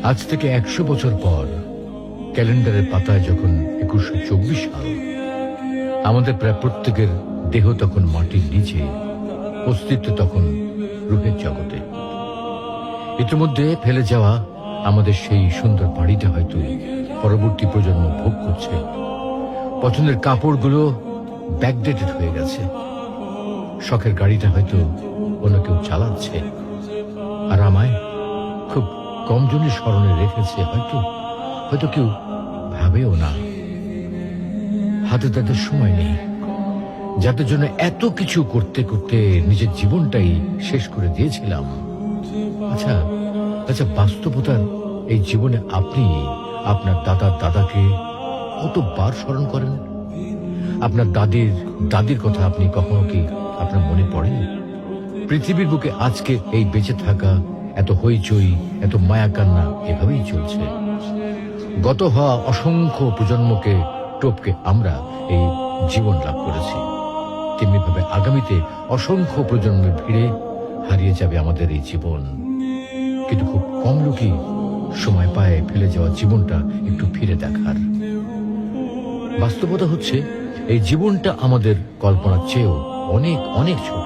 আজ থেকে 100 বছর পর ক্যালেন্ডারের পাতায় যখন 2124 সাল, আমাদের প্রায় প্রত্যেকের দেহ তখন মাটির নিচে, অস্তিত্ব তখন রূহের জগতে। ইতিমধ্যে ফেলে যাওয়া আমাদের সেই সুন্দর বাড়িটা হয়তো পরবর্তী প্রজন্ম ভোগ করছে। পছন্দের কাপড়গুলো ব্যাকডেটেড হয়ে গেছে। শখের গাড়িটা হয়তো অন্য কেউ চালাচ্ছে, আর আমায় খুব কম জনের স্মরণে রেখেছে। হয়তো কেউ ভাবেও না। হাতে তাদের সময় নেই, যাদের জন্য এত কিছু করতে করতে নিজের জীবনটাই শেষ করে দিয়েছিলাম। আচ্ছা, বাস্তবতার এই জীবনে আপনি আপনার দাদার দাদাকে কতবার স্মরণ করেন? আপনার দাদির কথা আপনি কখনো কি আপনার মনে পড়ে? পৃথিবীর বুকে আজকে এই বেঁচে থাকা, এত হইচই, এত মায়া কান্না এভাবেই চলছে। গত হওয়া অসংখ্য প্রজন্মকে টপকে আমরা এই জীবন লাভ করেছি। তেমনিভাবে আগামীতে অসংখ্য প্রজন্মের ভিড়ে হারিয়ে যাবে আমাদের এই জীবন। কিন্তু খুব কম লোকই সময় পায় ফেলে যাওয়া জীবনটা একটু ফিরে দেখার। বাস্তবতা হচ্ছে এই জীবনটা আমাদের কল্পনার চেয়েও অনেক অনেক ছোট।